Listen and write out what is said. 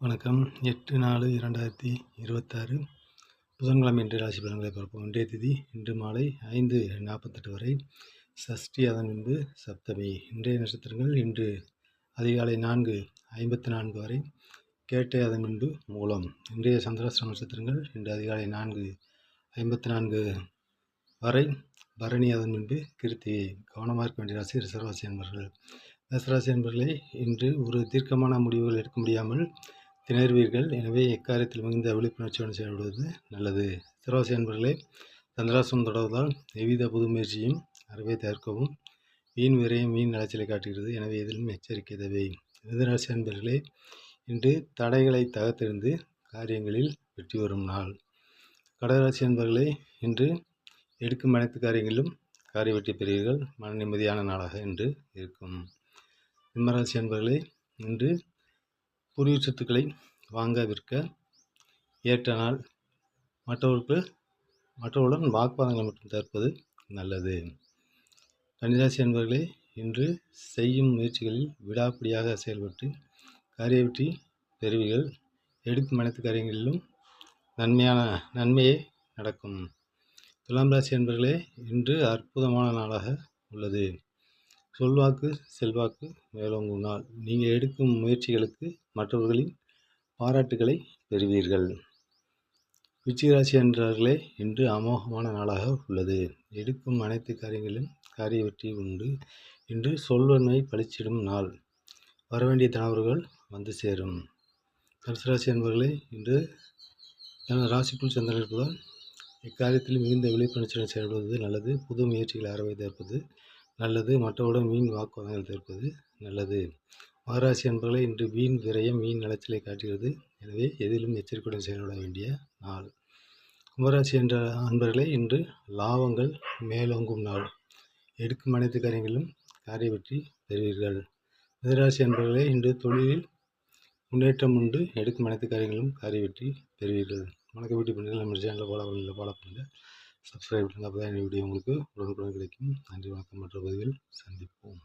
வணக்கம். 8/4/2026 புதன்கிழமை இன்றைய ராசி பலன்களை பார்ப்போம். இன்றைய திதி இன்று மாலை 5:48 வரை, சஷ்டி, அதன் பின்பு சப்தமி. இன்றைய நட்சத்திரங்கள் இன்று அதிகாலை 4:54 வரை, கேட்டை, அதன் பின்பு மூலம். இன்றைய சந்திராஷ்டம நட்சத்திரங்கள் இன்று அதிகாலை 4:54 வரை, பரணி, அதன் பின்பு கிருத்திகை. கவனமாக இருக்க வேண்டிய ராசி ரிஷபராசி என்பர்கள். ரிஷபராசி என்பர்களே, இன்று ஒரு தீர்க்கமான முடிவுகள் எடுக்க முடியாமல் திணறுவீர்கள். எனவே எக்காரியத்தில் மிகுந்த விழிப்புணர்ச்சியுடன் செயல்படுவது நல்லது. ரிஷபராசி என்பர்களே, சந்திராஷ்டமம் தொடர்வதால் எவ்வித புது முயற்சியும் அறவே தவிர்க்கவும். வீண் விரயம் வீண் அலைச்சலை காட்டுகிறது. எனவே எதிலும் எச்சரிக்கை தேவை. மிதுனராசி என்பர்களே, இன்று தடைகளை தகர்த்தெறிந்து காரியங்களில் வெற்றி வரும் நாள். கடகராசி என்பர்களே, இன்று எடுக்கும் அனைத்து காரியங்களிலும் காரிய வெற்றி பெறுவீர்கள். மன நிம்மதியான நாளாக இன்று இருக்கும். சிம்மராசி என்பர்களே, இன்று பூர்வீக சொத்துக்களை வாங்க விற்க ஏற்ற நாள். மற்றவர்களுடன் வாக்குவாதங்களை மட்டும் தவிர்ப்பது நல்லது. கன்னிராசி என்பவர்களே, இன்று செய்யும் முயற்சிகளில் விடாப்பிடியாக செயல்பட்டு காரிய வெற்றி பெறுவீர்கள். எடுக்கும் அனைத்து காரியங்களிலும் நன்மையே நடக்கும். துலாம் ராசி என்பவர்களே, இன்று அற்புதமான நாளாக உள்ளது. சொல்வாக்கு செல்வாக்கு மேலோங்கும் நாள். நீங்கள் எடுக்கும் முயற்சிகளுக்கு மற்றவர்களின் பாராட்டுகளை பெறுவீர்கள். விருச்சிக ராசி என்பவர்களே, இன்று அமோகமான நாளாக உள்ளது. எடுக்கும் அனைத்து காரியங்களிலும் காரிய வெற்றி உண்டு. இன்று சொல்வன்மை பளிச்சிடும் நாள். வரவேண்டிய தகவல்கள் வந்து சேரும். தனுசு ராசி என்பவர்களே, இன்று ராசிக்குள் சந்திரன் இருப்பதால் இக்காரியத்தில் மிகுந்த விழிப்புணர்ச்சியுடன் செயல்படுவது நல்லது. புது முயற்சிகளை அறவை தவிர்ப்பது நல்லது. மற்றவுடன் வீண் வாக்குவாதங்கள் தவிர்ப்பது நல்லது. மகராசி என்பவர்களை, இன்று வீண் விரயம் வீண் அலைச்சலை காட்டுகிறது. எனவே எதிலும் எச்சரிக்கையுடன் செயல்பட வேண்டிய நாள். கும்பராசி என்ற அன்பர்களே, இன்று லாபங்கள் மேலோங்கும் நாள். எடுக்கும் அனைத்து காரியங்களிலும் காரிய வெற்றி பெறுவீர்கள். மிதுனராசி என்பவர்களே, இன்று தொழிலில் முன்னேற்றம் உண்டு. எடுக்கும் அனைத்து காரியங்களும் காரிய வெற்றி பெறுவீர்கள். வணக்கம். வீட்டு பண்ணுங்கள். நம்ம சேனலில் ஃபாலோ பண்ணுங்கள். சப்ஸ்கிரைப் பண்ணுங்கள். அப்போ தான் வீடியோ உங்களுக்கு உடனுக்குடன் கிடைக்கும். நன்றி, வணக்கம். மற்ற பதிவில் சந்திப்போம்.